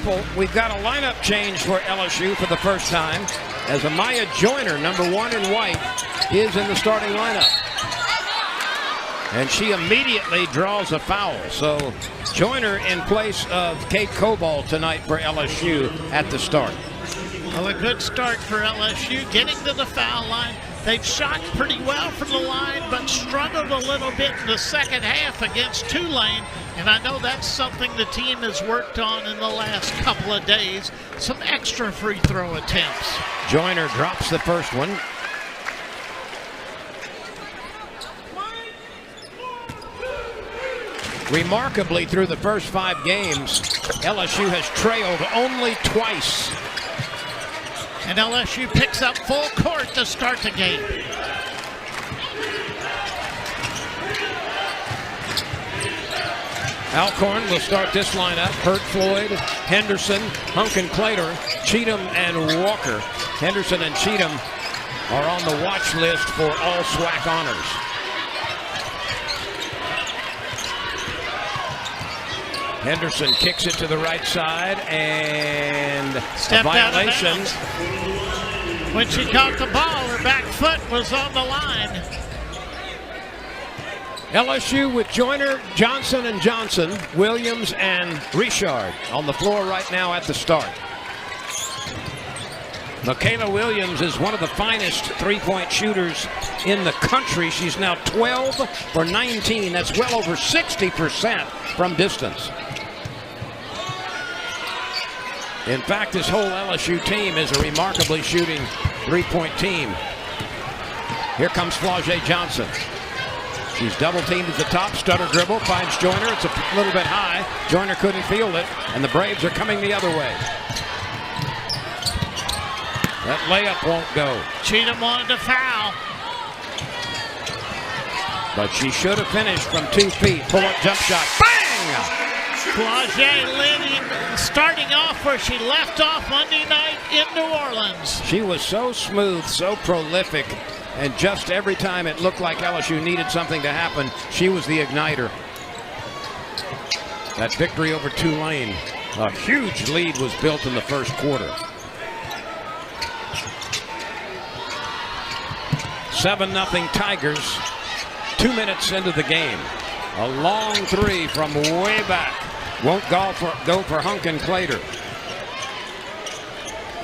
purple, we've got a lineup change for LSU for the first time, as Amaya Joyner, number 1 in white, is in the starting lineup. And she immediately draws a foul. So Joyner in place of Kate Cobalt tonight for LSU at the start. Well, a good start for LSU, getting to the foul line. They've shot pretty well from the line, but struggled a little bit in the second half against Tulane. And I know that's something the team has worked on in the last couple of days. Some extra free throw attempts. Joyner drops the first one. Remarkably, through the first 5 games, LSU has trailed only twice. And LSU picks up full court to start the game. Alcorn will start this lineup. Hurt Floyd, Henderson, Hunkin-Clater, Cheatham, and Walker. Henderson and Cheatham are on the watch list for all SWAC honors. Henderson kicks it to the right side, and stepped a violation. Out of bounds. When she caught the ball, her back foot was on the line. LSU with Joyner, Johnson, and Johnson, Williams, and Richard on the floor right now at the start. Michaela Williams is one of the finest three-point shooters in the country. She's now 12 for 19. That's well over 60% from distance. In fact, this whole LSU team is a remarkably shooting three-point team. Here comes Flau'jae Johnson. She's double-teamed at the top. Stutter dribble, finds Joyner. It's a little bit high. Joyner couldn't field it, and the Braves are coming the other way. That layup won't go. Cheatham wanted to foul. But she should have finished from 2 feet. Pull-up jump shot. Bang! Flau'jae starting off where she left off Monday night in New Orleans. She was so smooth, so prolific, and just every time it looked like LSU needed something to happen, she was the igniter. That victory over Tulane, a huge lead was built in the first quarter. 7-0 Tigers, 2 minutes into the game. A long 3 from way back. Won't go for Hunkin-Clater.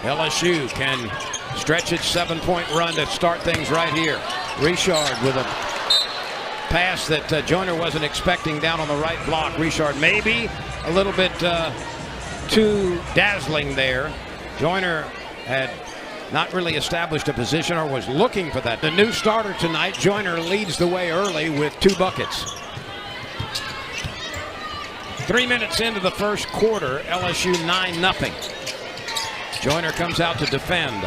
LSU can stretch its 7-point run to start things right here. Richard with a pass that Joyner wasn't expecting down on the right block. Richard maybe a little bit too dazzling there. Joyner had not really established a position or was looking for that. The new starter tonight, Joyner leads the way early with 2 buckets. 3 minutes into the first quarter, LSU 9-0. Joyner comes out to defend.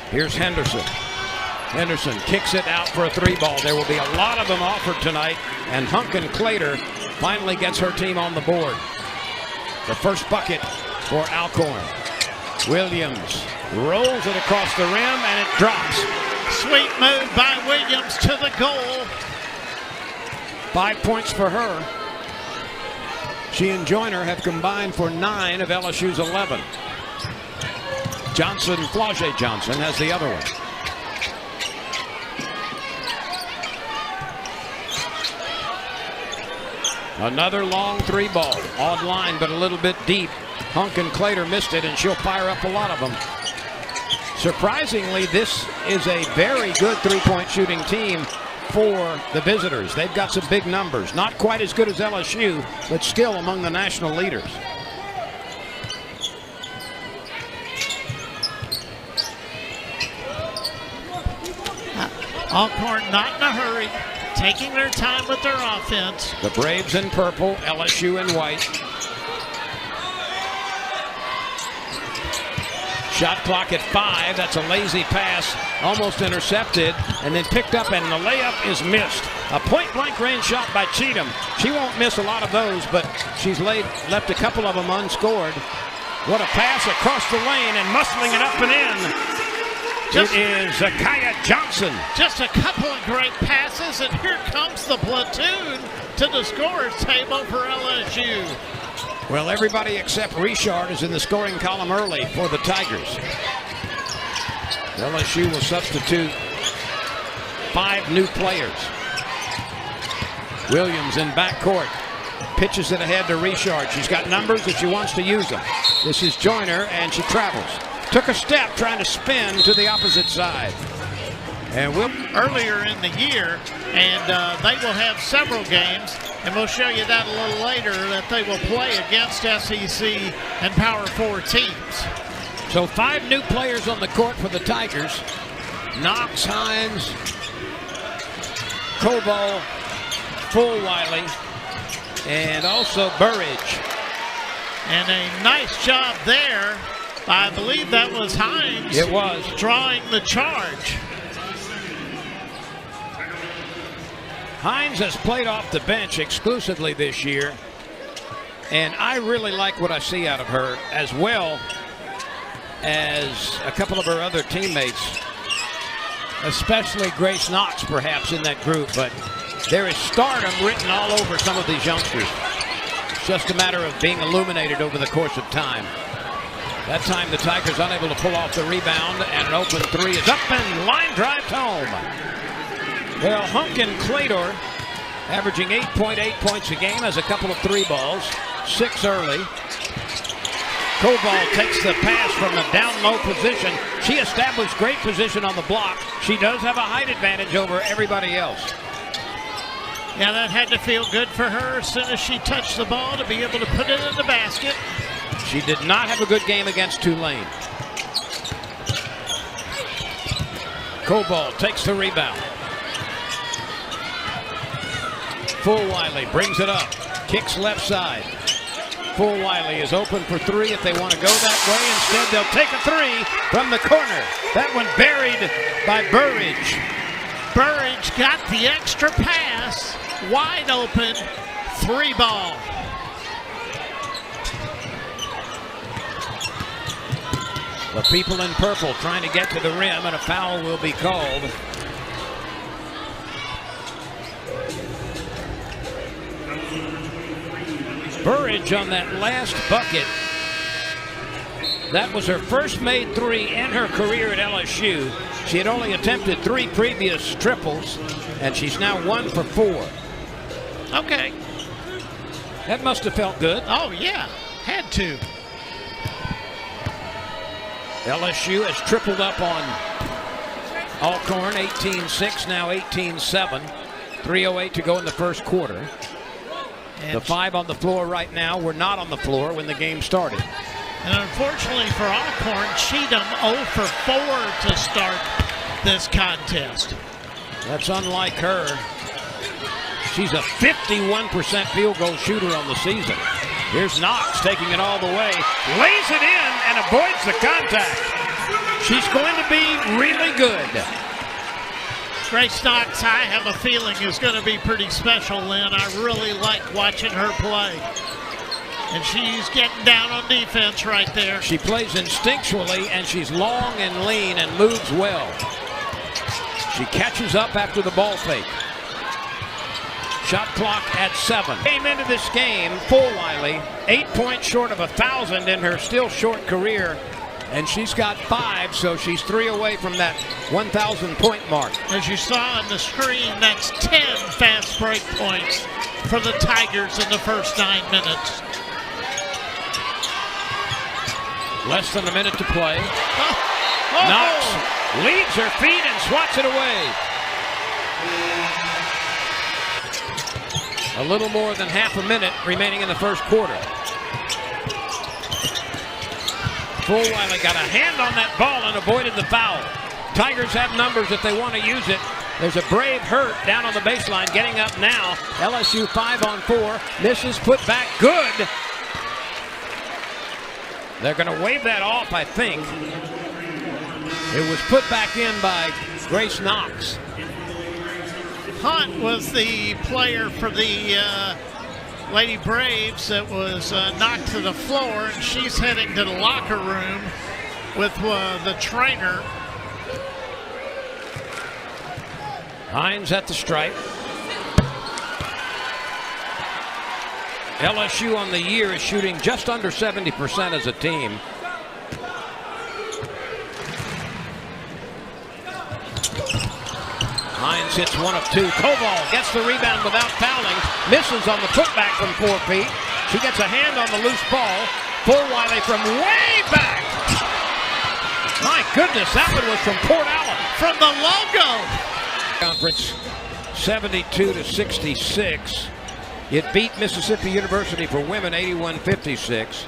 Here's Henderson. Henderson kicks it out for a 3-ball. There will be a lot of them offered tonight, and Hunkin-Clater finally gets her team on the board. The first bucket for Alcorn. Williams rolls it across the rim, and it drops. Sweet move by Williams to the goal. 5 points for her. She and Joyner have combined for 9 of LSU's 11. Flau'jae Johnson has the other one. Another long 3-ball. Odd line, but a little bit deep. Hunkin-Clater missed it, and she'll fire up a lot of them. Surprisingly, this is a very good three-point shooting team for the visitors. They've got some big numbers. Not quite as good as LSU, but still among the national leaders. Alcorn not in a hurry, taking their time with their offense. The Braves in purple, LSU in white. Shot clock at 5. That's a lazy pass, almost intercepted, and then picked up, and the layup is missed. A point-blank range shot by Cheatham. She won't miss a lot of those, but she's left a couple of them unscored. What a pass across the lane and muscling it up and in. It is Zakiya Johnson. Just a couple of great passes, and here comes the platoon to the scorer's table for LSU. Well, everybody except Richard is in the scoring column early for the Tigers. LSU will substitute 5 new players. Williams in backcourt. Pitches it ahead to Richard. She's got numbers if she wants to use them. This is Joyner, and she travels. Took a step trying to spin to the opposite side. And we'll earlier in the year, and they will have several games, and we'll show you that a little later, that they will play against SEC and Power 4 teams. So 5 new players on the court for the Tigers. Knox, Hines, Koval, Fulwiley, and also Burridge. And a nice job there. I believe that was Hines. It was. Drawing the charge. Hines has played off the bench exclusively this year, and I really like what I see out of her, as well as a couple of her other teammates, especially Grace Knox perhaps in that group, but there is stardom written all over some of these youngsters. It's just a matter of being illuminated over the course of time. That time the Tigers unable to pull off the rebound, and an open 3 is up and line drives home. Well, Hunkin Claytor, averaging 8.8 points a game, has a couple of 3 balls, 6 early. Koval takes the pass from a down low position. She established great position on the block. She does have a height advantage over everybody else. Yeah, that had to feel good for her as soon as she touched the ball to be able to put it in the basket. She did not have a good game against Tulane. Koval takes the rebound. Fulwiley brings it up, kicks left side. Fulwiley is open for 3 if they want to go that way. Instead, they'll take a 3 from the corner. That one buried by Burridge. Burridge got the extra pass, wide open, 3 ball. The people in purple trying to get to the rim, and a foul will be called. Burridge on that last bucket. That was her first made 3 in her career at LSU. She had only attempted 3 previous triples, and she's now 1 for 4. Okay. That must have felt good. Oh, yeah. Had to. LSU has tripled up on Alcorn, 18-6, now 18-7. 3:08 to go in the first quarter. And the 5 on the floor right now were not on the floor when the game started. And unfortunately for Alcorn, Cheatham 0 for 4 to start this contest. That's unlike her. She's a 51% field goal shooter on the season. Here's Knox taking it all the way, lays it in and avoids the contact. She's going to be really good. Grace Knox, I have a feeling, is going to be pretty special, Lynn. I really like watching her play. And she's getting down on defense right there. She plays instinctually, and she's long and lean and moves well. She catches up after the ball fake. Shot clock at 7. Came into this game, Fulwiley, 8 points short of 1,000 in her still short career. And she's got 5, so she's 3 away from that 1,000 point mark. As you saw on the screen, that's 10 fast break points for the Tigers in the first 9 minutes. Less than a minute to play. Knox leads her feet and swats it away. A little more than half a minute remaining in the first quarter. Fulwiley got a hand on that ball and avoided the foul. Tigers have numbers if they want to use it. There's a brave hurt down on the baseline, getting up now. LSU 5 on 4. Misses, put back, good. They're going to wave that off, I think. It was put back in by Grace Knox. Hunt was the player for the Lady Braves that was knocked to the floor, and she's heading to the locker room with the trainer. Hines at the stripe. LSU on the year is shooting just under 70% as a team. Hines hits one of two. Koval gets the rebound without fouling. Misses on the putback from 4 feet. She gets a hand on the loose ball. Full Wiley from way back. My goodness, that one was from Port Allen. From the logo. Conference 72-66. It beat Mississippi University for women 81-56.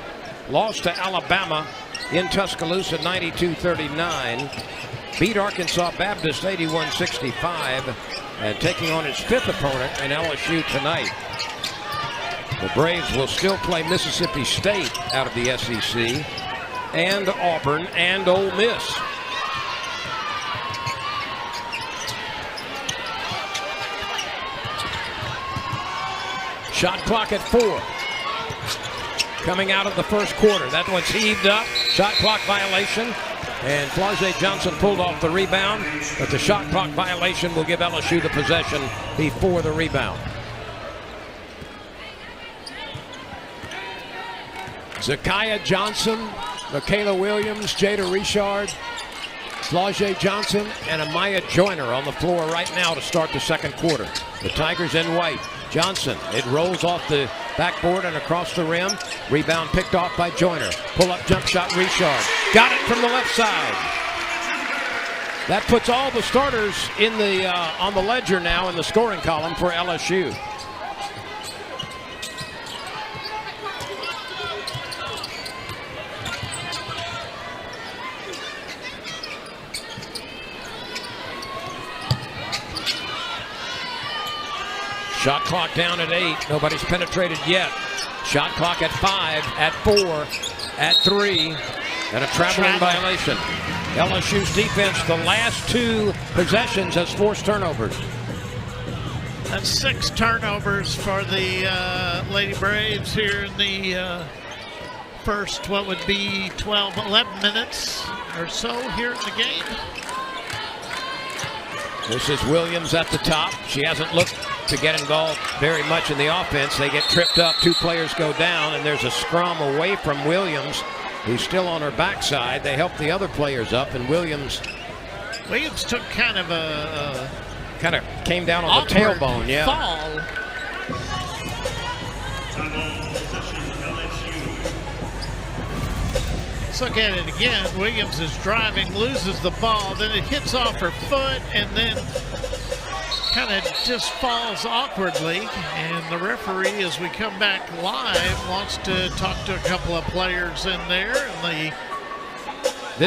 Lost to Alabama in Tuscaloosa 92-39. Beat Arkansas Baptist 81-65. And taking on its 5th opponent in LSU tonight. The Braves will still play Mississippi State out of the SEC, and Auburn and Ole Miss. Shot clock at 4. Coming out of the first quarter. That one's heaved up. Shot clock violation. And Flau'jae Johnson pulled off the rebound, but the shot clock violation will give LSU the possession before the rebound. Zakiya Johnson, Michaela Williams, Jada Richard, Flau'jae Johnson, and Amaya Joyner on the floor right now to start the second quarter. The Tigers in white. Johnson, it rolls off the backboard and across the rim. Rebound picked off by Joyner. Pull-up jump shot, Richard. Got it from the left side. That puts all the starters in the on the ledger now in the scoring column for LSU. Shot clock down at 8. Nobody's penetrated yet. Shot clock at 5, at 4, at 3, and a traveling violation. LSU's defense, the last 2 possessions, has forced turnovers. That's 6 turnovers for the Lady Braves here in the first, what would be 12, 11 minutes or so here in the game. This is Williams at the top. She hasn't looked to get involved very much in the offense. They get tripped up, 2 players go down, and there's a scrum away from Williams, who's still on her backside. They help the other players up, and Williams took kind of a came down on the tailbone, yeah. Fall. Let's look at it again. Williams is driving, loses the ball, then it hits off her foot, and then kind of just falls awkwardly. And the referee, as we come back live, wants to talk to a couple of players in there, and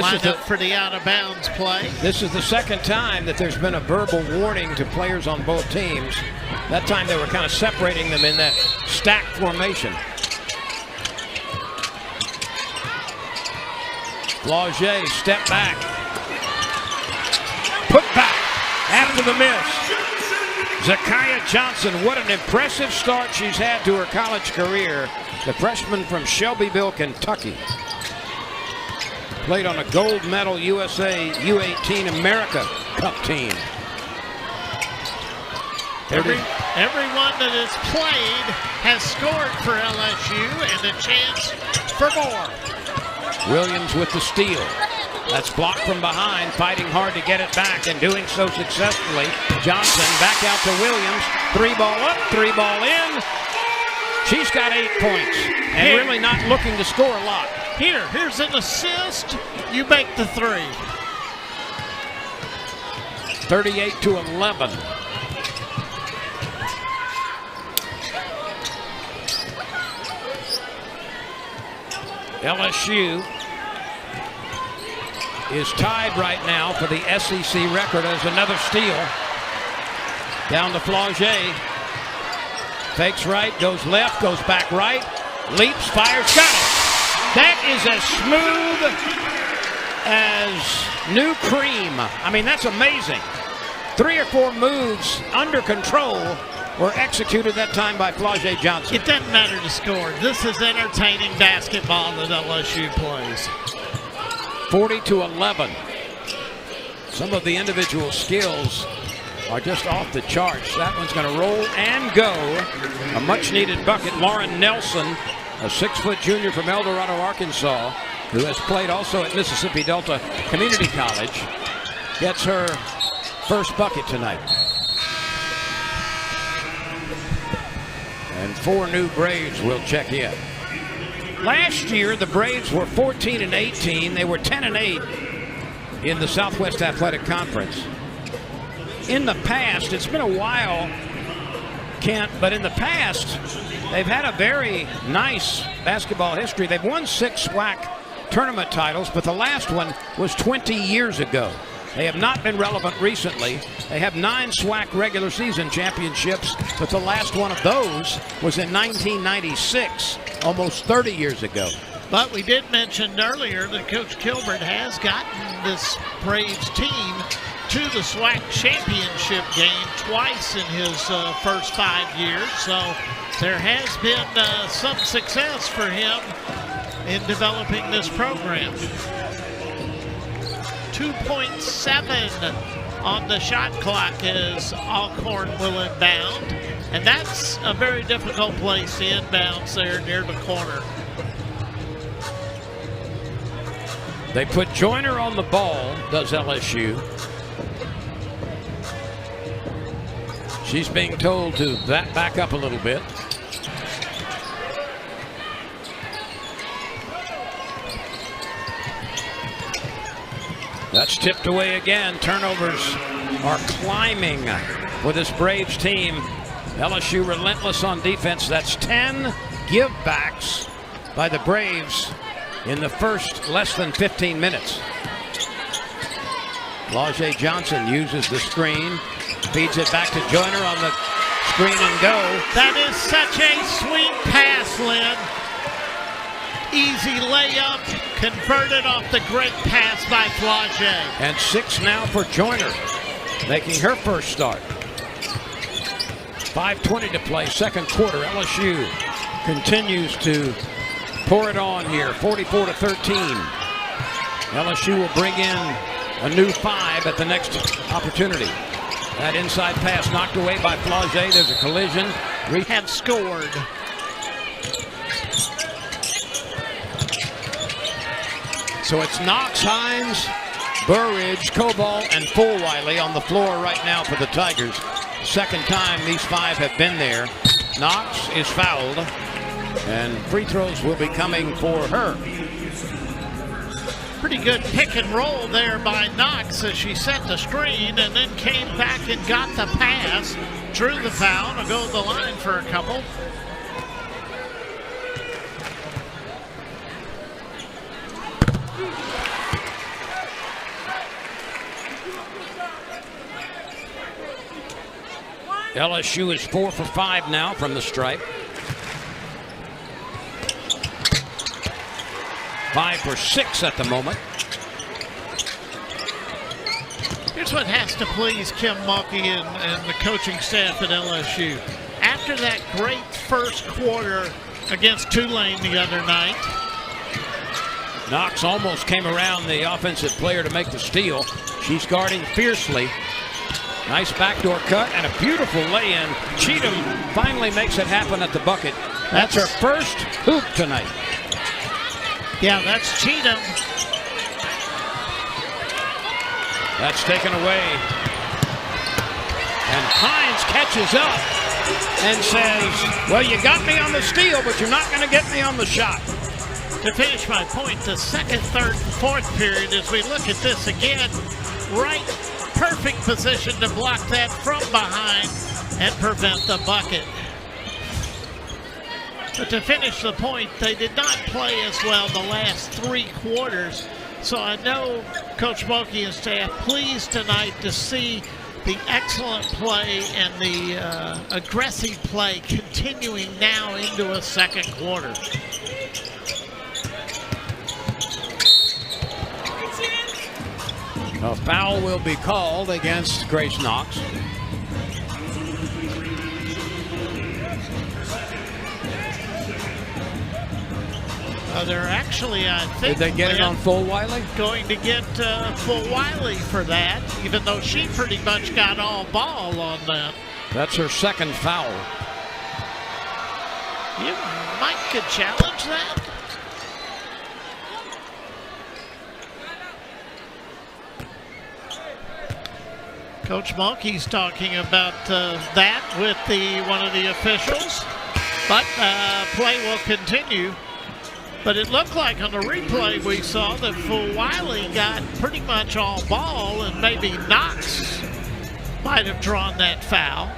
line up for the out-of-bounds play. This is the second time that there's been a verbal warning to players on both teams. That time they were kind of separating them in that stack formation. Flau'jae, step back. Put back after the miss. Zakiya Johnson, what an impressive start she's had to her college career. The freshman from Shelbyville, Kentucky. Played on a gold medal USA U18 America Cup team. Everyone that has played has scored for LSU, and a chance for more. Williams with the steal. That's blocked from behind, fighting hard to get it back and doing so successfully. Johnson back out to Williams. 3 ball up, 3 ball in. She's got 8 points and really not looking to score a lot. Here's an assist. You make the 3. 38-11. LSU is tied right now for the SEC record as another steal. Down to Flau'jae. Fakes right, goes left, goes back right, leaps, fires, got it. That is as smooth as new cream. I mean, that's amazing. 3 or 4 moves under control were executed that time by Flau'jae Johnson. It doesn't matter to score. This is entertaining basketball that LSU plays. 40-11. Some of the individual skills are just off the charts. That one's going to roll and go. A much-needed bucket. Lauren Nelson, a 6-foot junior from El Dorado, Arkansas, who has played also at Mississippi Delta Community College, gets her first bucket tonight. And 4 new Braves will check in. Last year, the Braves were 14-18. They were 10-8 in the Southwest Athletic Conference. In the past, it's been a while, Kent, but in the past, they've had a very nice basketball history. They've won 6 SWAC tournament titles, but the last one was 20 years ago. They have not been relevant recently. They have 9 SWAC regular season championships, but the last one of those was in 1996, almost 30 years ago. But we did mention earlier that Coach Kilbert has gotten this Braves team to the SWAC championship game twice in his first 5 years. So there has been some success for him in developing this program. 2.7 on the shot clock as Alcorn will inbound. And that's a very difficult place to inbounds there near the corner. They put Joyner on the ball, does LSU. She's being told to back up a little bit. That's tipped away again. Turnovers are climbing with this Braves team. LSU relentless on defense. That's 10 givebacks by the Braves in the first less than 15 minutes. Flau'jae Johnson uses the screen, feeds it back to Joyner on the screen and go. That is such a sweet pass, Lynn. Easy layup, converted off the great pass by Flau'jae. And 6 now for Joyner, making her first start. 5:20 to play, second quarter. LSU continues to pour it on here, 44-13. LSU will bring in a new 5 at the next opportunity. That inside pass knocked away by Flau'jae. There's a collision. Have scored. So it's Knox, Hines, Burridge, Cobalt, and Fulwiley on the floor right now for the Tigers. Second time these 5 have been there. Knox is fouled, and free throws will be coming for her. Pretty good pick and roll there by Knox as she set the screen and then came back and got the pass, drew the foul, and go to the line for a couple. LSU is 4 for 5 now from the stripe. 5 for 6 at the moment. Here's what has to please Kim Mulkey and the coaching staff at LSU. After that great first quarter against Tulane the other night, Knox almost came around the offensive player to make the steal. She's guarding fiercely. Nice backdoor cut and a beautiful lay-in. Cheatham finally makes it happen at the bucket. That's her first hoop tonight. Yeah, that's Cheatham. That's taken away. And Hines catches up and says, well, you got me on the steal, but you're not going to get me on the shot. To finish my point, the second, third, and fourth period, as we look at this again, right, perfect position to block that from behind and prevent the bucket. But to finish the point, they did not play as well the last 3 quarters. So I know Coach Mulkey and staff pleased tonight to see the excellent play and the aggressive play continuing now into a second quarter. A foul will be called against Grace Knox. They're actually, I think, did they get it on Full Wiley? Going to get Full Wiley for that, even though she pretty much got all ball on that. That's her second foul. You might could challenge that. Coach Mulkey's talking about that with one of the officials, but play will continue. But it looked like on the replay we saw that Full Wiley got pretty much all ball, and maybe Knox might have drawn that foul.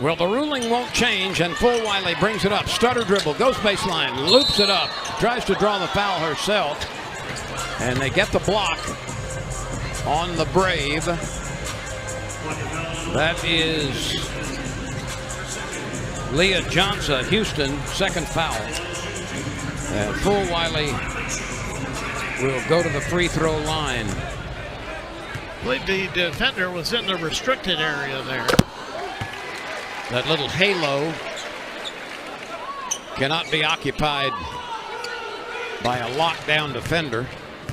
Well, the ruling won't change, and Full Wiley brings it up. Stutter dribble, goes baseline, loops it up, tries to draw the foul herself. And they get the block on the Brave. That is Leah Johnson, Houston, second foul. And Full Wiley will go to the free throw line. I believe the defender was in the restricted area there. That little halo cannot be occupied by a lockdown defender.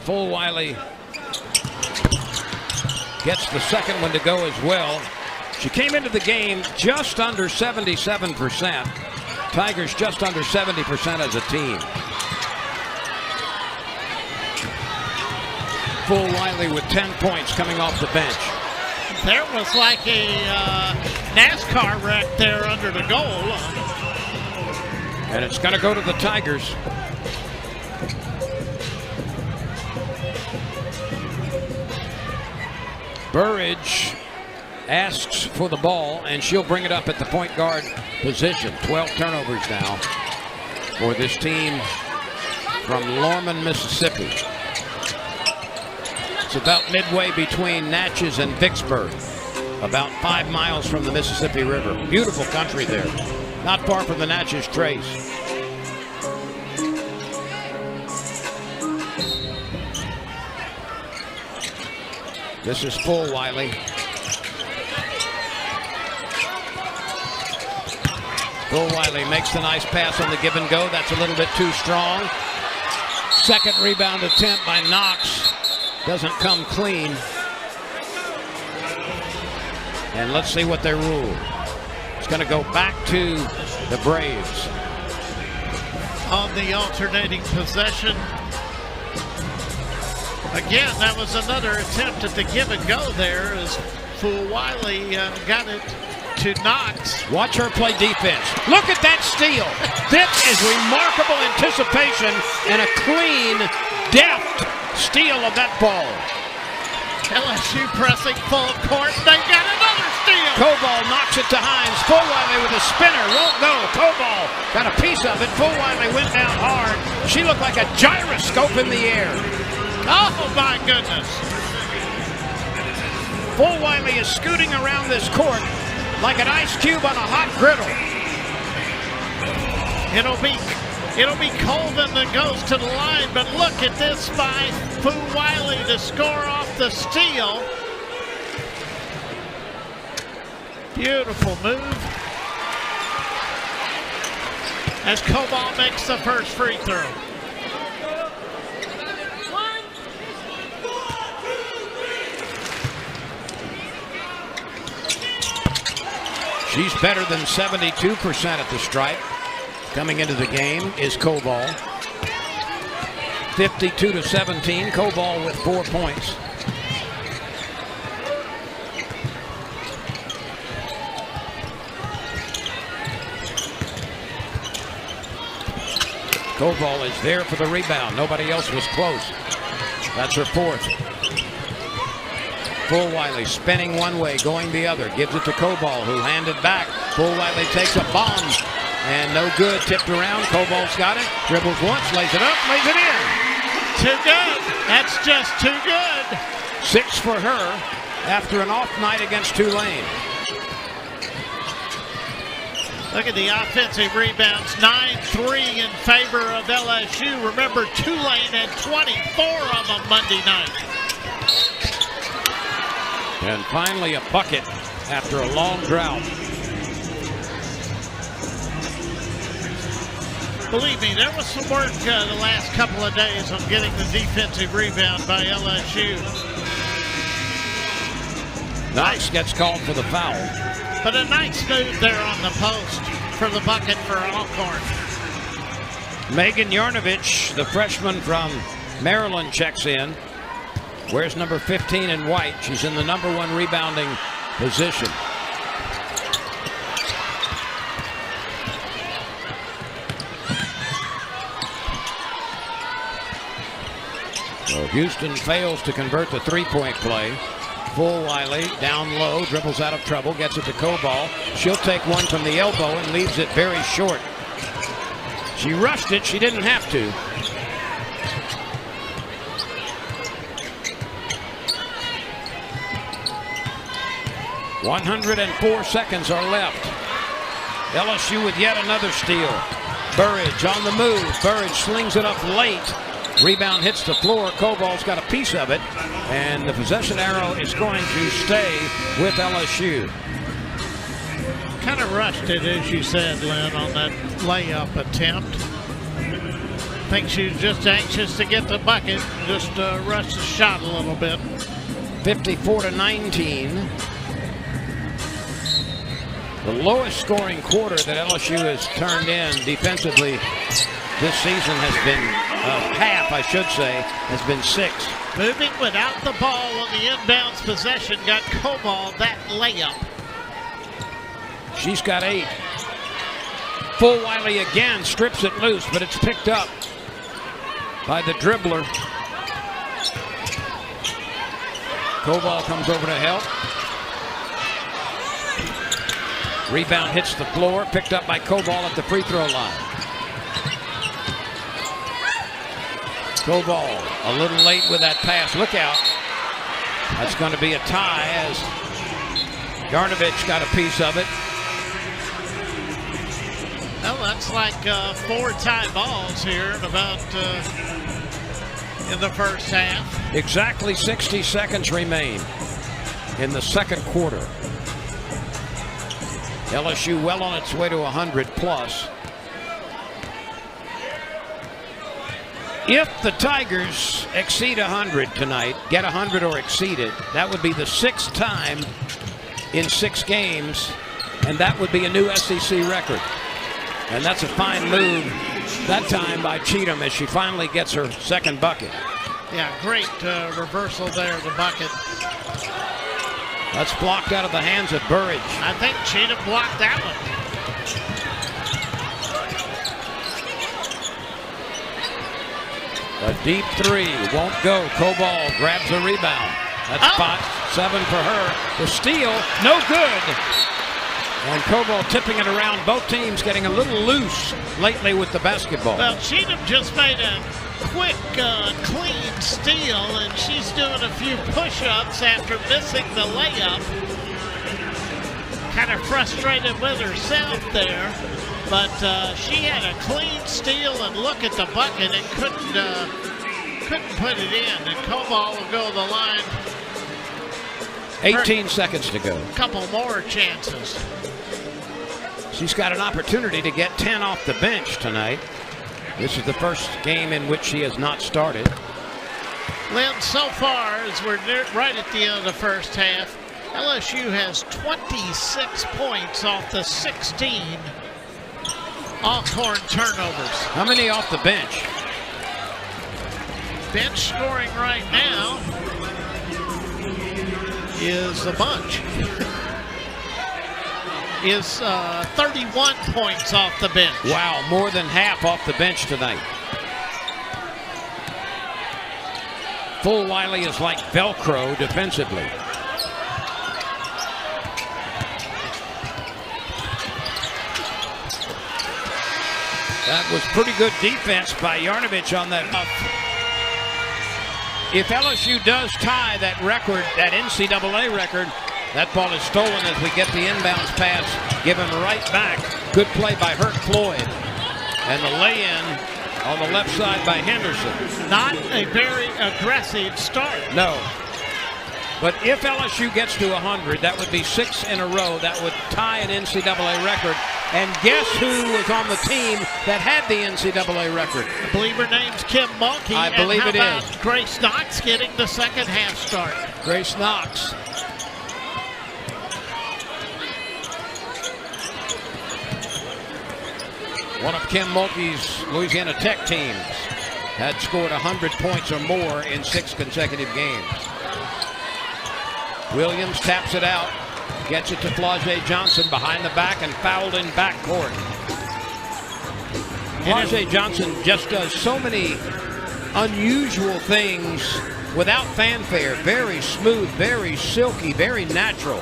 Full Wiley gets the second one to go as well. She came into the game just under 77%. Tigers just under 70% as a team. Full Wiley with 10 points coming off the bench. There was like a NASCAR wreck there under the goal. And it's going to go to the Tigers. Burridge asks for the ball, and she'll bring it up at the point guard position. 12 turnovers now for this team from Lorman, Mississippi. It's about midway between Natchez and Vicksburg, about 5 miles from the Mississippi River. Beautiful country there, not far from the Natchez Trace. This is Full Wiley. Full Wiley makes the nice pass on the give and go. That's a little bit too strong. Second rebound attempt by Knox. Doesn't come clean. And let's see what they rule. It's going to go back to the Braves. On the alternating possession. Again, that was another attempt at the give and go there as Full Wiley got it to Knox. Watch her play defense. Look at that steal. That is remarkable anticipation and a clean, deft steal of that ball. LSU pressing full court. They got another steal. Coball knocks it to Hines. Full Wiley with a spinner. Won't go. Coball got a piece of it. Full Wiley went down hard. She looked like a gyroscope in the air. Oh, my goodness. Full Wiley is scooting around this court like an ice cube on a hot griddle. It'll be Colvin that goes to the line, but look at this by Full Wiley to score off the steal. Beautiful move. As Coball makes the first free throw. She's better than 72% at the stripe. Coming into the game is Coball. 52-17. Coball with 4 points. Coball is there for the rebound. Nobody else was close. That's her fourth. Full Wiley spinning one way, going the other. Gives it to Coball, who handed back. Full Wiley takes a bomb. And no good. Tipped around. Coball's got it. Dribbles once, lays it up, lays it in. Too good. That's just too good. 6 for her after an off night against Tulane. Look at the offensive rebounds. 9-3 in favor of LSU. Remember, Tulane had 24 of them Monday night. And finally a bucket after a long drought. Believe me, there was some work the last couple of days on getting the defensive rebound by LSU. Knox gets called for the foul. But a nice move there on the post for the bucket for Alcorn. Megan Yarnovich, the freshman from Maryland, checks in. Wears number 15 in white. She's in the number 1 rebounding position. So Houston fails to convert the three-point play. Full Wiley down low, dribbles out of trouble, gets it to Coball. She'll take one from the elbow and leaves it very short. She rushed it, she didn't have to. .104 seconds are left. LSU with yet another steal. Burridge on the move. Burridge slings it up late. Rebound hits the floor. Coball's got a piece of it. And the possession arrow is going to stay with LSU. Kind of rushed it, as you said, Lynn, on that layup attempt. I think she was just anxious to get the bucket. Just rushed the shot a little bit. 54-19. The lowest scoring quarter that LSU has turned in defensively this season has been, half I should say, has been 6. Moving without the ball on the inbounds possession got Coball that layup. She's got 8. Full Wiley again strips it loose, but it's picked up by the dribbler. Coball comes over to help. Rebound hits the floor, picked up by Coball at the free throw line. Coball a little late with that pass. Look out. That's going to be a tie as Yarnovich got a piece of it. Well, that's like 4 tie balls here in the first half. Exactly 60 seconds remain in the second quarter. LSU well on its way to 100 plus. If the Tigers exceed 100 tonight, get 100 or exceed it, that would be the 6th time in 6 games, and that would be a new SEC record. And that's a fine move that time by Cheatham as she finally gets her second bucket. Yeah, great reversal there, the bucket. That's blocked out of the hands of Burridge. I think Cheatham blocked that one. A deep 3 won't go. Coball grabs a rebound. That's 5-7 for her. The steal, no good. And Coball tipping it around. Both teams getting a little loose lately with the basketball. Well, Cheatham just made a quick, clean steal, and she's doing a few push-ups after missing the layup. Kind of frustrated with herself there, but she had a clean steal and look at the bucket and couldn't put it in. And Coball will go to the line. 18 seconds to go. A couple more chances. She's got an opportunity to get 10 off the bench tonight. This is the first game in which she has not started. Lynn, so far, as we're right at the end of the first half, LSU has 26 points off the 16 Alcorn turnovers. How many off the bench? Bench scoring right now is a bunch. Is 31 points off the bench. Wow, more than half off the bench tonight. Full Wiley is like Velcro defensively. That was pretty good defense by Yarnovich on that. If LSU does tie that record, that NCAA record, that ball is stolen as we get the inbounds pass given right back. Good play by Hurt Floyd. And the lay-in on the left side by Henderson. Not a very aggressive start. No. But if LSU gets to 100, that would be 6 in a row. That would tie an NCAA record And guess who was on the team that had the NCAA record? I believe her name's Kim Mulkey. I believe it is. Grace Knox getting the second half start. Grace Knox. One of Kim Mulkey's Louisiana Tech teams had scored 100 points or more in 6 consecutive games. Williams taps it out, gets it to Flau'jae Johnson behind the back and fouled in backcourt. Flau'jae Johnson just does so many unusual things without fanfare. Very smooth, very silky, very natural.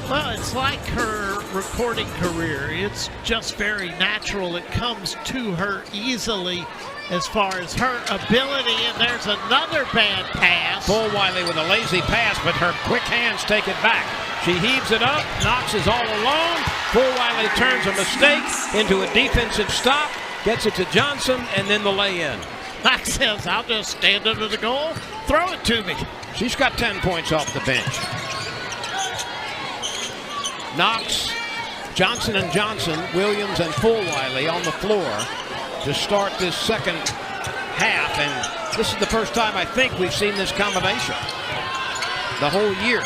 Well, it's like her recording career. It's just very natural. It comes to her easily as far as her ability. And there's another bad pass. Fulwiley with a lazy pass, but her quick hands take it back. She heaves it up. Knox is all alone. Fulwiley turns a mistake into a defensive stop, gets it to Johnson, and then the lay-in. Knox says, I'll just stand under the goal, throw it to me. She's got 10 points off the bench. Knox, Johnson and Johnson, Williams and Fulwiley on the floor to start this second half. And this is the first time I think we've seen this combination the whole year.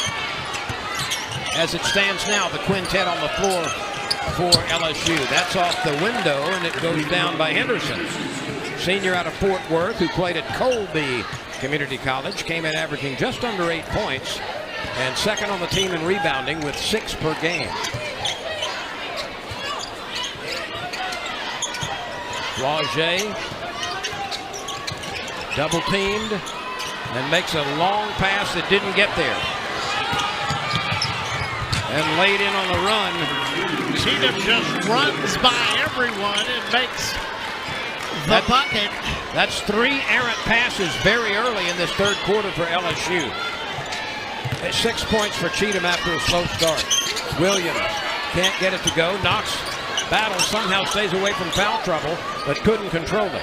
As it stands now, the quintet on the floor for LSU. That's off the window, and it goes down by Henderson. Senior out of Fort Worth, who played at Colby Community College, came in averaging just under 8 points, and second on the team in rebounding with 6 per game. Flau'jae double teamed and makes a long pass that didn't get there. And laid in on the run. Cheatham just runs by everyone and makes the bucket. That's 3 errant passes very early in this third quarter for LSU. 6 points for Cheatham after a slow start. Williams can't get it to go. Knox battles, somehow stays away from foul trouble, but couldn't control it.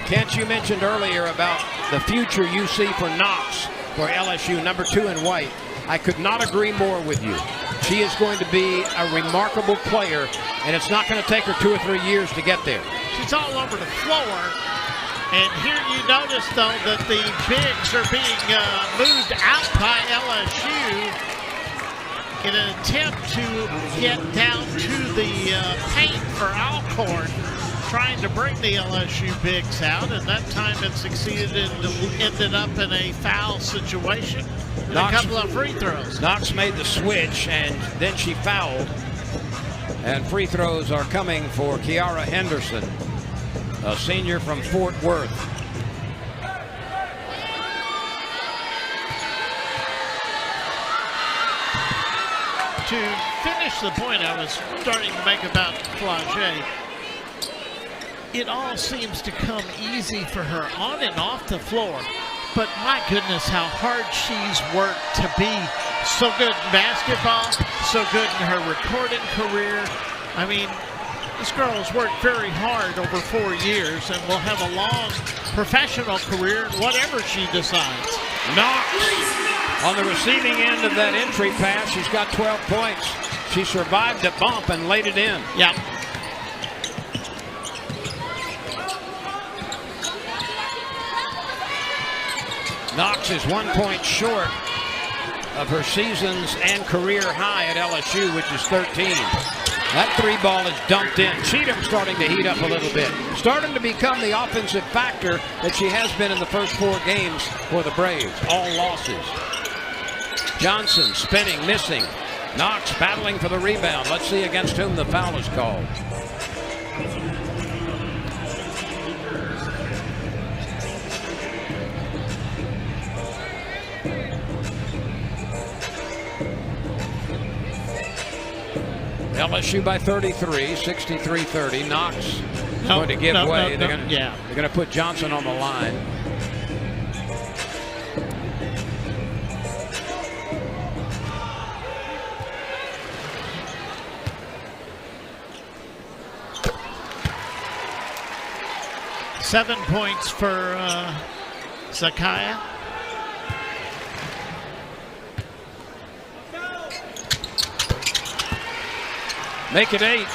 Kent, you mentioned earlier about the future you see for Knox for LSU, number 2 in white. I could not agree more with you. She is going to be a remarkable player, and it's not going to take her 2 or 3 years to get there. She's all over the floor. And here you notice, though, that the bigs are being moved out by LSU in an attempt to get down to the paint for Alcorn, trying to bring the LSU bigs out, and that time it succeeded and ended up in a foul situation and a couple of free throws. Knox made the switch, and then she fouled. And free throws are coming for Kiara Henderson, a senior from Fort Worth. To finish the point I was starting to make about Flau'jae, it all seems to come easy for her on and off the floor. But my goodness, how hard she's worked to be so good in basketball, so good in her recording career. I mean, this girl has worked very hard over 4 years and will have a long professional career, whatever she decides. Knox on the receiving end of that entry pass. She's got 12 points. She survived a bump and laid it in. Yeah. Knox is 1 point short of her season's and career high at LSU, which is 13. That 3 ball is dumped in. Cheatham starting to heat up a little bit. Starting to become the offensive factor that she has been in the first 4 games for the Braves. All losses. Johnson spinning, missing. Knox battling for the rebound. Let's see against whom the foul is called. LSU by 33, 63-30. Knox going to give way. They're going to put Johnson on the line. Seven points for Zakaya. Make it 8.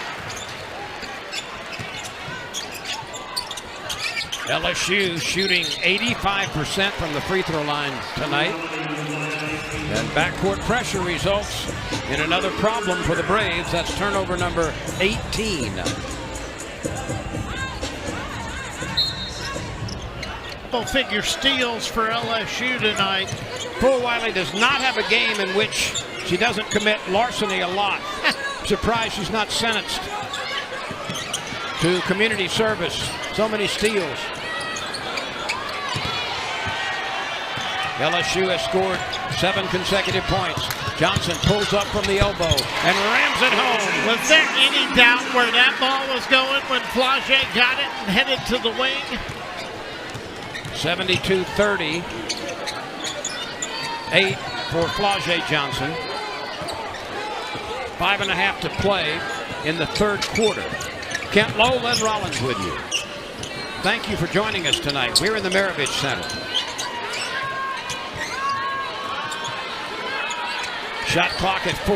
LSU shooting 85% from the free throw line tonight. And backcourt pressure results in another problem for the Braves. That's turnover number 18. Double-figure steals for LSU tonight. Bull Wiley does not have a game in which she doesn't commit larceny a lot. Surprised she's not sentenced to community service. So many steals. LSU has scored 7 consecutive points. Johnson pulls up from the elbow and rams it home. Was there any doubt where that ball was going when Flage got it and headed to the wing? 72-30. 8 for Flage Johnson. 5.5 to play in the third quarter. Kent Lowe, Len Rollins with you. Thank you for joining us tonight. We're in the Maravich Center. Shot clock at 4.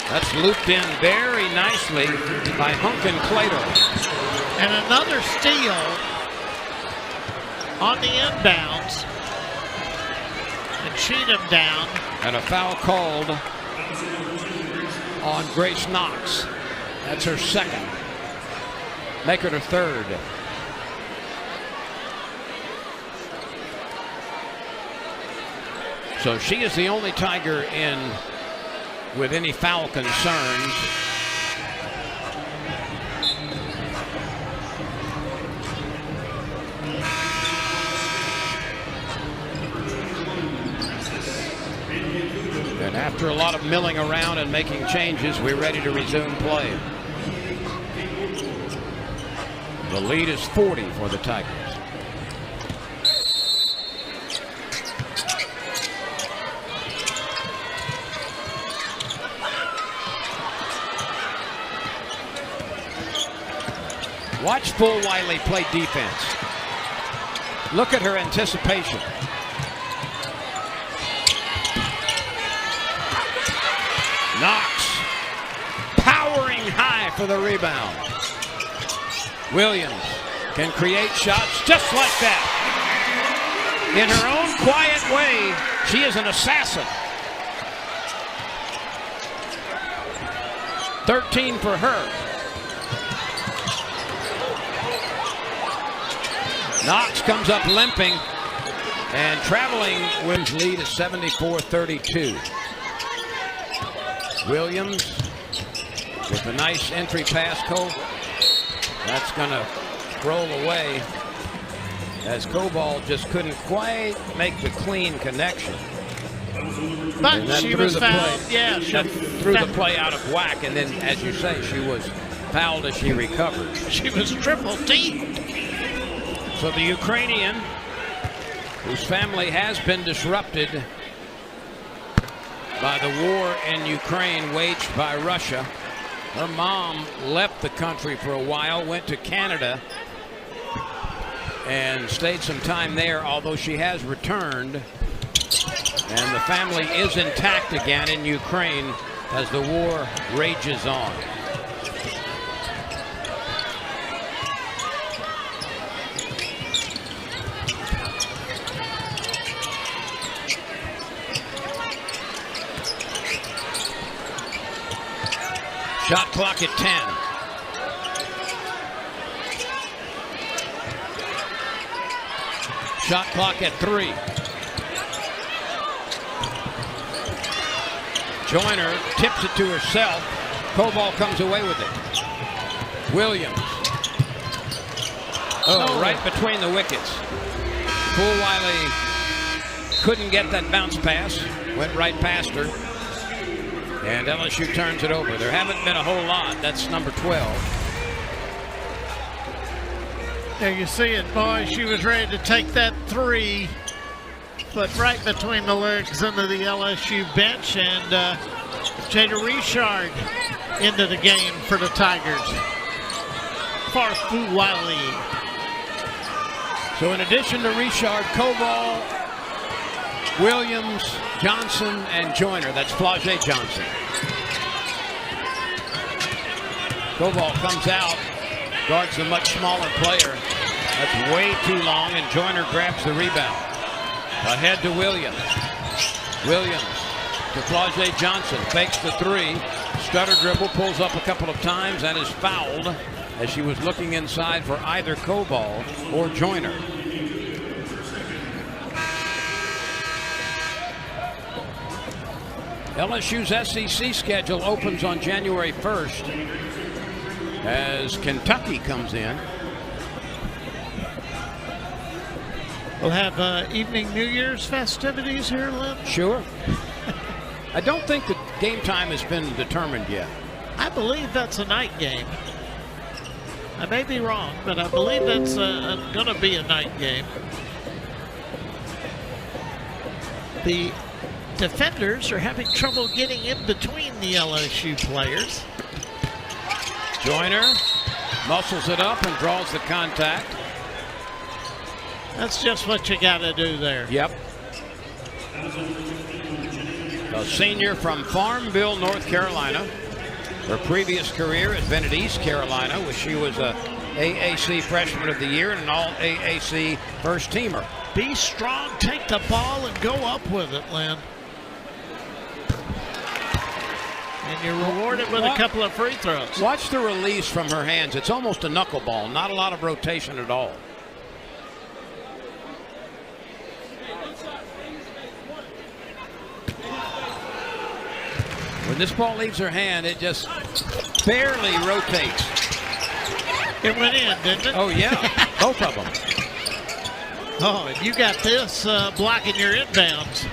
That's looped in very nicely by Hunkin Clado. And another steal on the inbounds. And Cheatham down. And a foul called on Grace Knox. That's her second. Make it her third. So she is the only Tiger in with any foul concerns. And after a lot of milling around and making changes, we're ready to resume play. The lead is 40 for the Tigers. Watch Bull Wiley play defense. Look at her anticipation. Knox powering high for the rebound. Williams can create shots just like that. In her own quiet way, she is an assassin. 13 for her. Knox comes up limping and traveling. Wins lead is 74-32. Williams with a nice entry pass, Cole. That's going to roll away as Cobalt just couldn't quite make the clean connection. But she was fouled. Yeah, she threw the play out of whack, and then, as you say, she was fouled as she recovered. She was triple teamed. So the Ukrainian, whose family has been disrupted by the war in Ukraine waged by Russia. Her mom left the country for a while, went to Canada, and stayed some time there, although she has returned. And the family is intact again in Ukraine as the war rages on. Shot clock at 10. Shot clock at 3. Joyner tips it to herself. Cobalt comes away with it. Williams. Oh, right between the wickets. Bull Wiley couldn't get that bounce pass. Went right past her. And LSU turns it over. There haven't been a whole lot. That's number 12. There you see it, boys. She was ready to take that 3, but right between the legs into the LSU bench, and Jada Richard into the game for the Tigers. For Fu Wiley. So in addition to Richard, Koval, Williams, Johnson, and Joyner. That's Flage Johnson. Koval comes out, guards the much smaller player. That's way too long, and Joyner grabs the rebound. Ahead to Williams. Williams to Flau'jae Johnson, fakes the three. Stutter dribble, pulls up a couple of times, and is fouled as she was looking inside for either Koval or Joyner. LSU's SEC schedule opens on January 1st as Kentucky comes in. We'll have evening New Year's festivities here, Lynn? Sure. I don't think the game time has been determined yet. I believe that's a night game. I may be wrong, but I believe that's going to be a night game. The defenders are having trouble getting in between the LSU players. Joyner muscles it up and draws the contact. That's just what you got to do there. Yep. A senior from Farmville, North Carolina. Her previous career has been at East Carolina, where she was a AAC Freshman of the Year and an All-AAC first teamer. Be strong, take the ball, and go up with it, Lynn. And you're rewarded with a couple of free throws. Watch the release from her hands. It's almost a knuckleball, not a lot of rotation at all. When this ball leaves her hand, it just barely rotates. It went in, didn't it? Oh, yeah. Both of them. Oh, and you got this blocking your inbounds.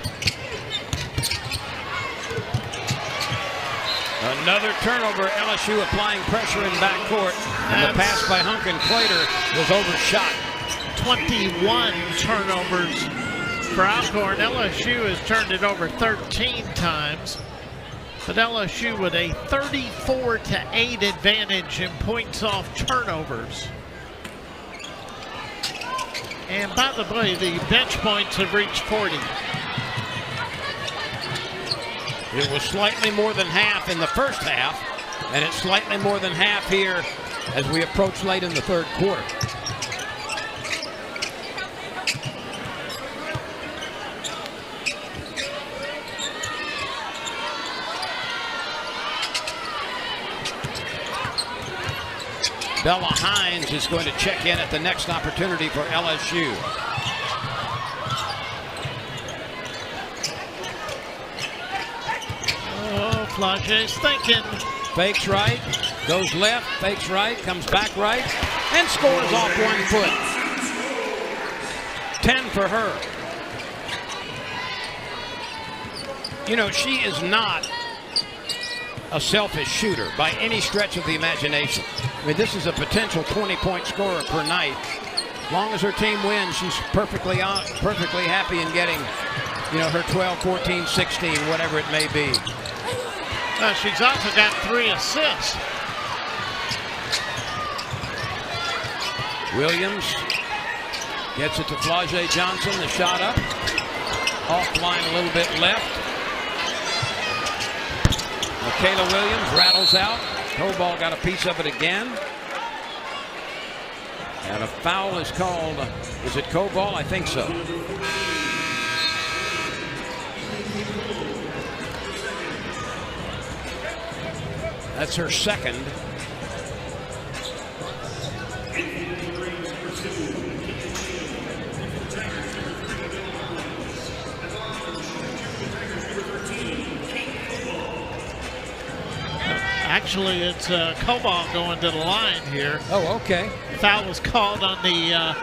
Another turnover. LSU applying pressure in backcourt. And the pass by Hunkin Clater was overshot. 21 turnovers for Alcorn. LSU has turned it over 13 times. But LSU with a 34-8 advantage in points off turnovers. And by the way, the bench points have reached 40. It was slightly more than half in the first half, and it's slightly more than half here as we approach late in the third quarter. Bella Hines is going to check in at the next opportunity for LSU. Oh, Flau'jae's thinking. Fakes right, goes left, fakes right, comes back right, and scores off 1 foot. 10 for her. You know, she is not a selfish shooter by any stretch of the imagination. I mean, this is a potential 20-point scorer per night. As long as her team wins, she's perfectly happy in getting, you know, her 12, 14, 16, whatever it may be. She's also got 3 assists. Williams gets it to Flau'jae Johnson. The shot up. Offline a little bit left. Michaela Williams rattles out. Koval got a piece of it again. And a foul is called. Is it Koval? I think so. That's her second. Actually, it's Koval going to the line here. Oh, okay. Foul was called on the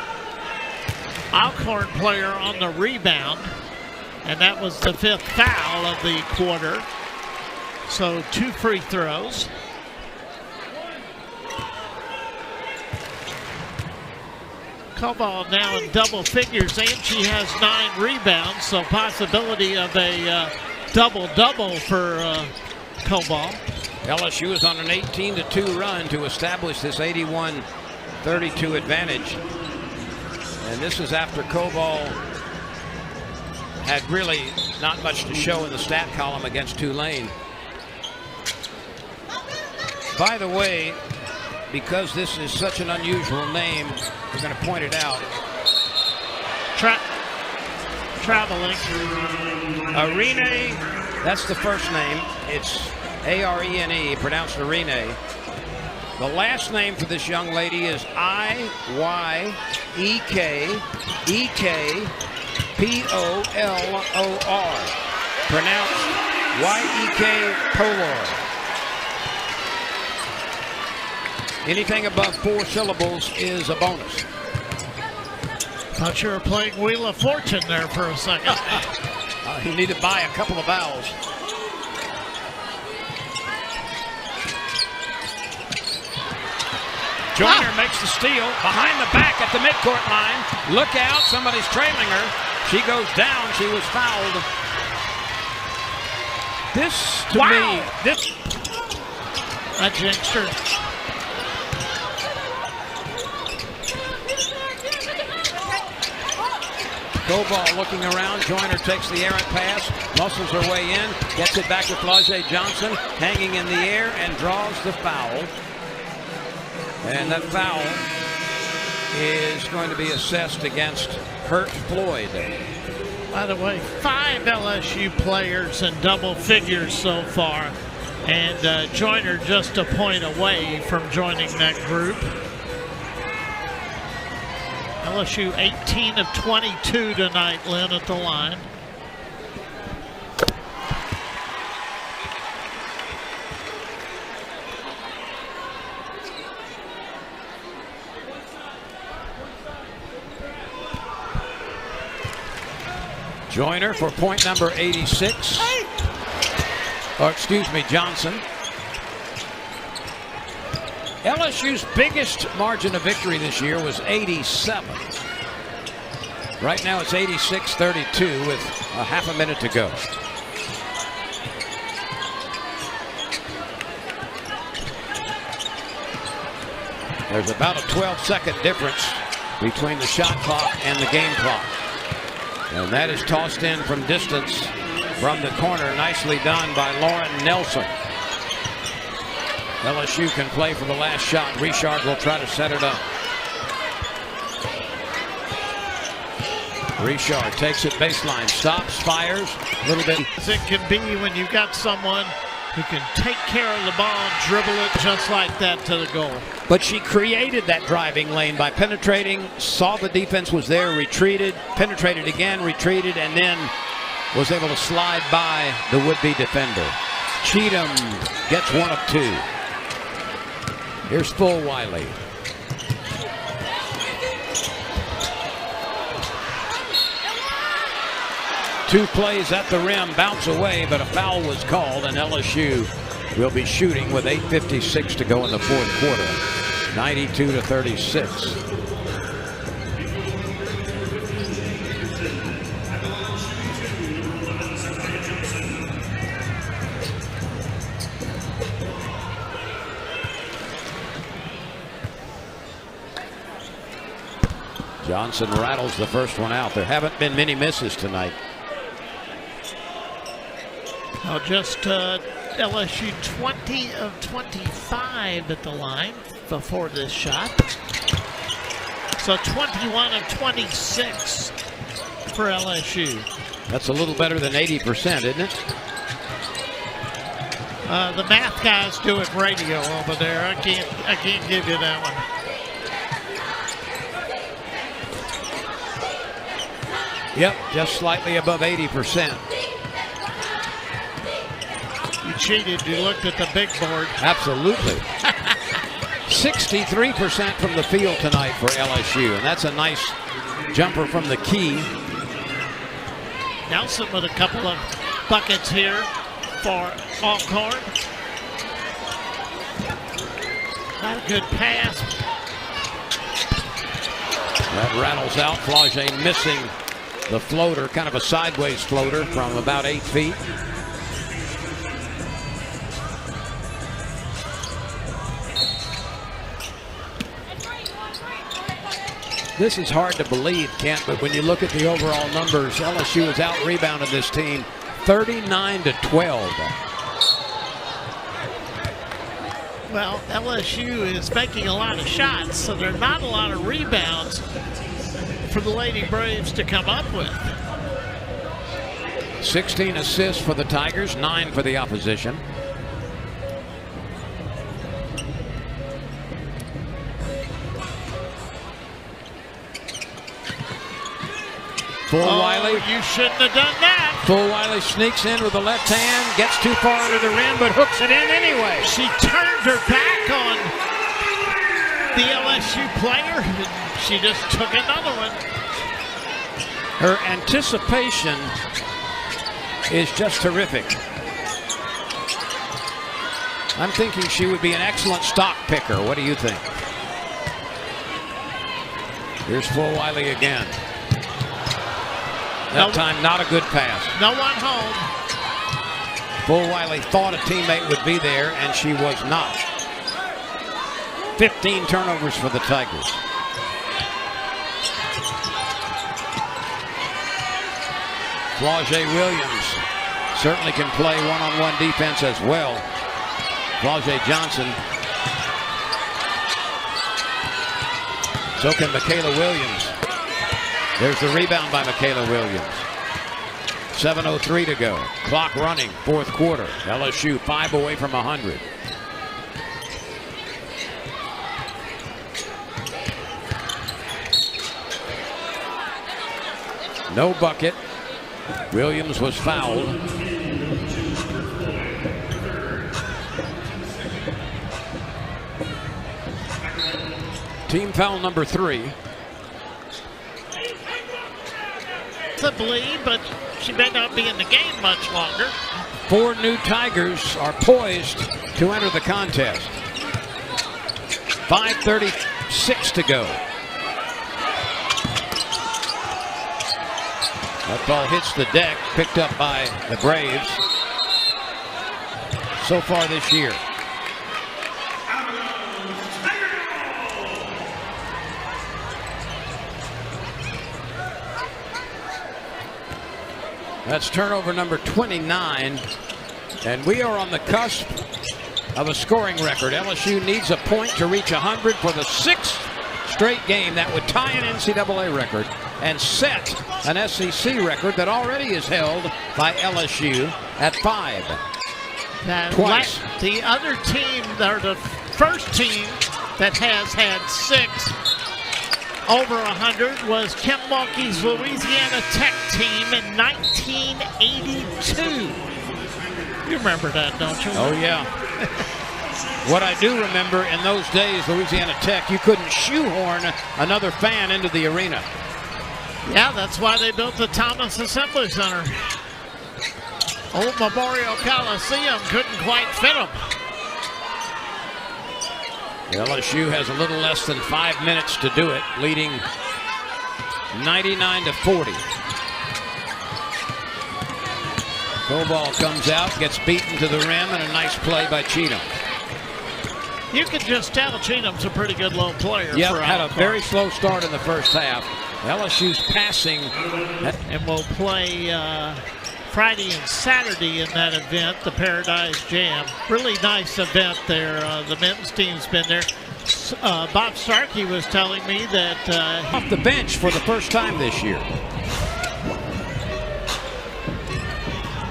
Alcorn player on the rebound, and that was the 5th foul of the quarter. So 2 free throws. Koval now in double figures, and she has 9 rebounds, so possibility of a double-double for Koval. LSU is on an 18-2 run to establish this 81-32 advantage. And this is after Koval had really not much to show in the stat column against Tulane. By the way, because this is such an unusual name, we're going to point it out. Traveling. Arene, that's the first name. It's Arene, pronounced Arene. The last name for this young lady is Iyekepolor, pronounced Yek Polor. Anything above 4 syllables is a bonus. Thought you were playing Wheel of Fortune there for a second. You need to buy a couple of vowels. Joyner makes the steal behind the back at the midcourt line. Look out, somebody's trailing her. She goes down, she was fouled. This, to me, That jinxed her. Go ball looking around. Joyner takes the errant pass, muscles her way in, gets it back to Flau'jae Johnson, hanging in the air, and draws the foul. And that foul is going to be assessed against Hurt Floyd. By the way, 5 LSU players in double figures so far, and Joyner just a point away from joining that group. LSU 18 of 22 tonight, Lynn, at the line. Joyner for point number 86. Or excuse me, Johnson. LSU's biggest margin of victory this year was 87. Right now it's 86-32 with a half a minute to go. There's about a 12-second difference between the shot clock and the game clock. And that is tossed in from distance from the corner. Nicely done by Lauren Nelson. LSU can play for the last shot. Richard will try to set it up. Richard takes it baseline, stops, fires, a little bit. As it can be when you've got someone who can take care of the ball, dribble it just like that to the goal. But she created that driving lane by penetrating, saw the defense was there, retreated, penetrated again, retreated, and then was able to slide by the would-be defender. Cheatham gets 1 of 2. Here's Full Wiley. Two plays at the rim, bounce away, but a foul was called, and LSU will be shooting with 8:56 to go in the fourth quarter. 92-36. Johnson rattles the first one out. There haven't been many misses tonight. Now just LSU 20 of 25 at the line before this shot. So 21 of 26 for LSU. That's a little better than 80%, isn't it? The math guys doing radio over there. I can't give you that one. Yep, just slightly above 80%. You cheated. You looked at the big board. Absolutely. 63% from the field tonight for LSU, and that's a nice jumper from the key. Nelson with a couple of buckets here for Alcorn. Not a good pass. That rattles out. Flau'jae missing the floater, kind of a sideways floater from about 8 feet. This is hard to believe, Kent, but when you look at the overall numbers, LSU has out-rebounded this team 39-12. Well, LSU is making a lot of shots, so there are not a lot of rebounds for the Lady Braves to come up with. 16 assists for the Tigers, 9 for the opposition. Wiley. You shouldn't have done that. Wiley sneaks in with the left hand, gets too far under the rim, but hooks it in anyway. She turned her back on the LSU player, and she just took another one. Her anticipation is just terrific. I'm thinking she would be an excellent stock picker. What do you think? Here's Wiley again. That time, not a good pass. No one home. Wiley thought a teammate would be there, and she was not. 15 turnovers for the Tigers. Flau'jae Williams certainly can play one-on-one defense as well. Flau'jae Johnson. So can Michaela Williams. There's the rebound by Michaela Williams. 7:03 to go. Clock running, fourth quarter. LSU 5 away from 100. No bucket. Williams was fouled. Team foul number 3. To bleed, but she may not be in the game much longer. 4 new Tigers are poised to enter the contest. 5:36 to go. That ball hits the deck, picked up by the Braves so far this year. That's turnover number 29, and we are on the cusp of a scoring record. LSU needs a point to reach 100 for the 6th straight game. That would tie an NCAA record and set an SEC record that already is held by LSU at 5. Twice. The other team, or the first team that has had 6 over 100 was Kim Mulkey's Louisiana Tech team in 1982. You remember that, don't you? Oh, yeah. What I do remember, in those days, Louisiana Tech, you couldn't shoehorn another fan into the arena. Yeah, that's why they built the Thomas Assembly Center. Old Memorial Coliseum couldn't quite fit them. LSU has a little less than 5 minutes to do it, leading 99-40. Ball comes out, gets beaten to the rim, and a nice play by Cheatham. You can just tell Cheatham's a pretty good little player. Yep, had a very slow start in the first half. LSU's passing. And we'll play Friday and Saturday in that event, the Paradise Jam. Really nice event there. The men's team's been there. Bob Starkey was telling me that off the bench for the first time this year.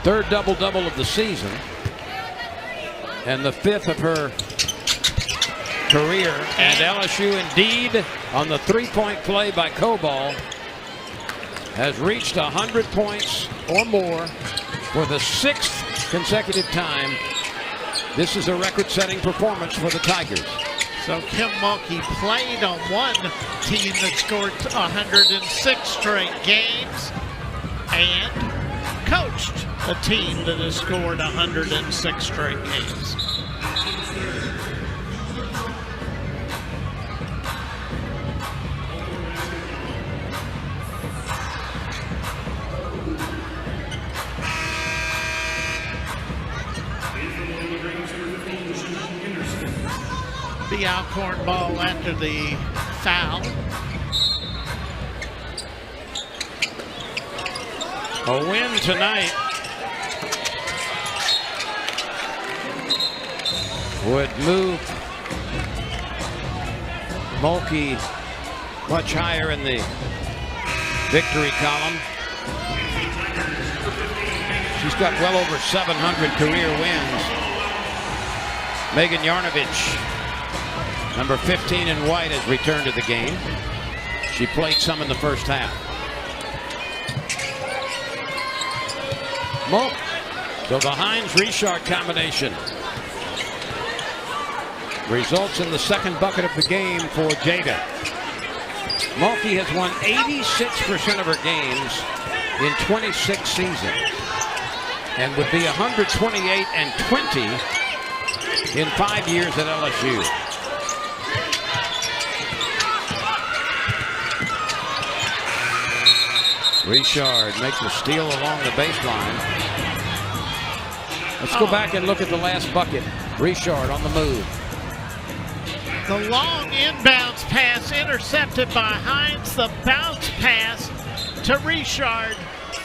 3rd double-double of the season, and the 5th of her career. And LSU indeed, on the 3-point play by Cobal, has reached 100 points or more for the 6th consecutive time. This is a record-setting performance for the Tigers. So Kim Mulkey played on one team that scored 106 straight games and coached a team that has scored 106 straight games. The Alcorn ball after the foul. A win tonight would move Mulkey much higher in the victory column. She's got well over 700 career wins. Megan Yarnovich, number 15 in white, has returned to the game. She played some in the first half. Mulk. So the Hines-Richard combination results in the second bucket of the game for Jada. Mulkey has won 86% of her games in 26 seasons and would be 128-20 in 5 years at LSU. Richard makes a steal along the baseline. Let's go back and look at the last bucket. Richard on the move. The long inbounds pass intercepted by Hines. The bounce pass to Richard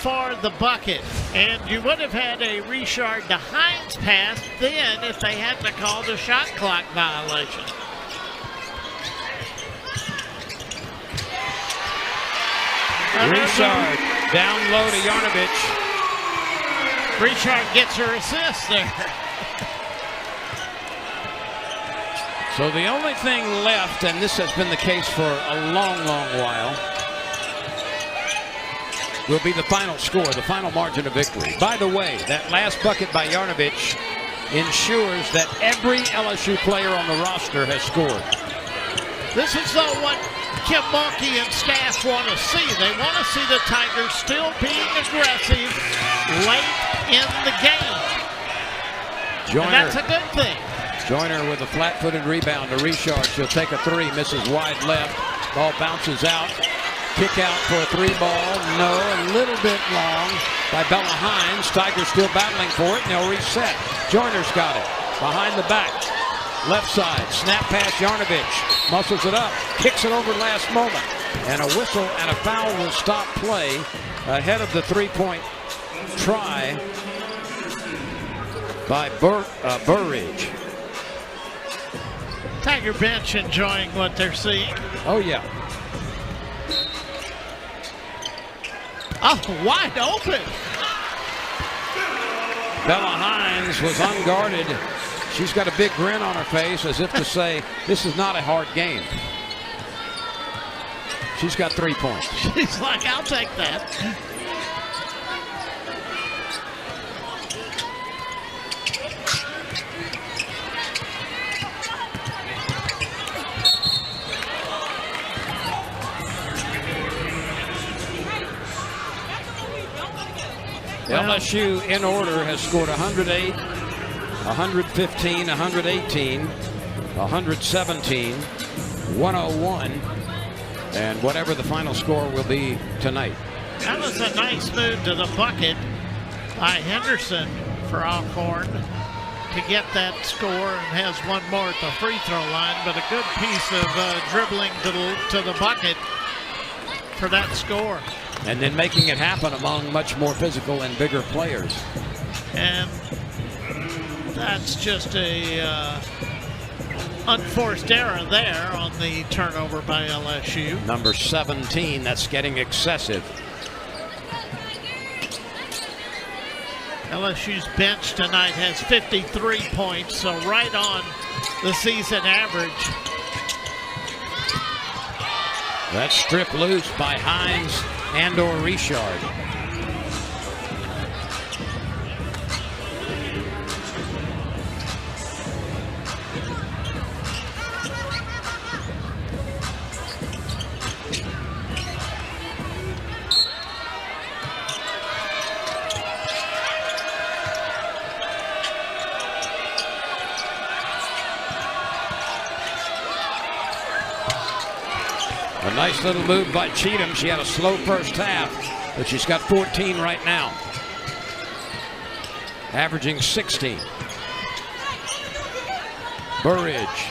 for the bucket. And you would have had a Richard to Hines pass then if they hadn't called a shot clock violation. Richard down low to Yarnovich. Richard gets her assist there. So the only thing left, and this has been the case for a long, long while, will be the final score, the final margin of victory. By the way, that last bucket by Yarnovich ensures that every LSU player on the roster has scored. This is what Kim Mulkey and staff want to see. They want to see the Tigers still being aggressive late in the game. And that's a good thing. Joyner with a flat-footed rebound to Richard. She'll take a three, misses wide left. Ball bounces out. Kick out for a three ball. No, a little bit long by Bella Hines. Tigers still battling for it, and they'll reset. Joyner's got it. Behind the back. Left side. Snap pass Yarnovich. Muscles it up. Kicks it over last moment. And a whistle and a foul will stop play ahead of the three-point try by Burridge. Tiger bench enjoying what they're seeing. Oh, yeah. Oh, wide open. Bella Hines was unguarded. She's got a big grin on her face as if to say, this is not a hard game. She's got 3 points. She's like, I'll take that. LSU in order has scored 108, 115, 118, 117, 101, and whatever the final score will be tonight. That was a nice move to the bucket by Henderson for Alcorn to get that score, and has one more at the free throw line, but a good piece of dribbling to the bucket for that score. And then making it happen among much more physical and bigger players. And that's just a unforced error there on the turnover by LSU. Number 17, that's getting excessive. LSU's bench tonight has 53 points, so right on the season average. That's stripped loose by Hines and/or Richard. A nice little move by Cheatham. She had a slow first half, but she's got 14 right now. Averaging 16. Burridge.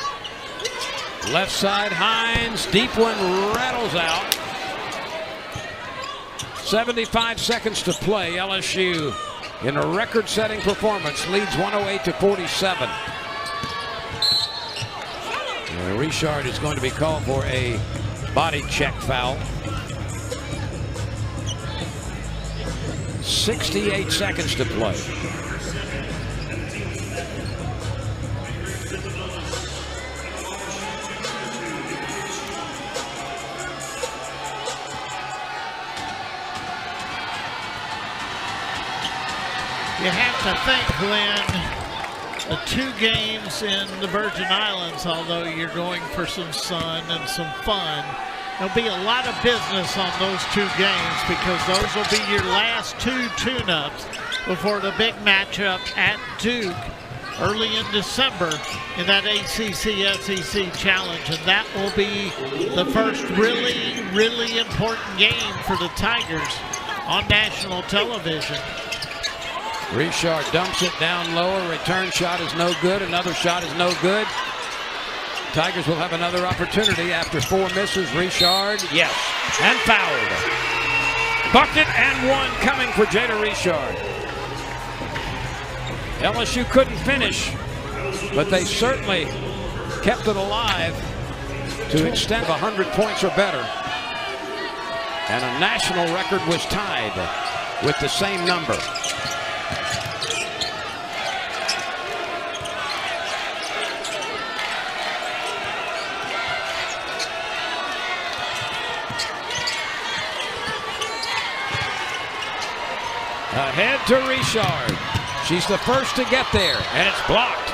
Left side, Hines. Deep one rattles out. 75 seconds to play. LSU in a record-setting performance leads 108-47. Richard is going to be called for a body check foul. 68 seconds to play. You have to think, Glenn, the 2 games in the Virgin Islands, although you're going for some sun and some fun, there'll be a lot of business on those 2 games because those will be your last 2 tune-ups before the big matchup at Duke early in December in that ACC-SEC challenge. And that will be the first really, really important game for the Tigers on national television. Richard dumps it down lower. Return shot is no good. Another shot is no good. Tigers will have another opportunity after 4 misses. Richard, yes, and fouled. Bucket and 1 coming for Jada Richard. LSU couldn't finish, but they certainly kept it alive to extend 100 points or better. And a national record was tied with the same number. Ahead to Richard. She's the first to get there, and it's blocked.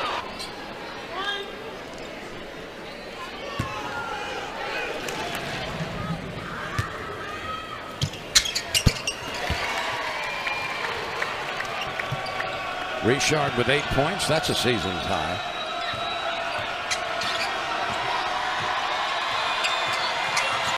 Richard with 8 points. That's a season's high.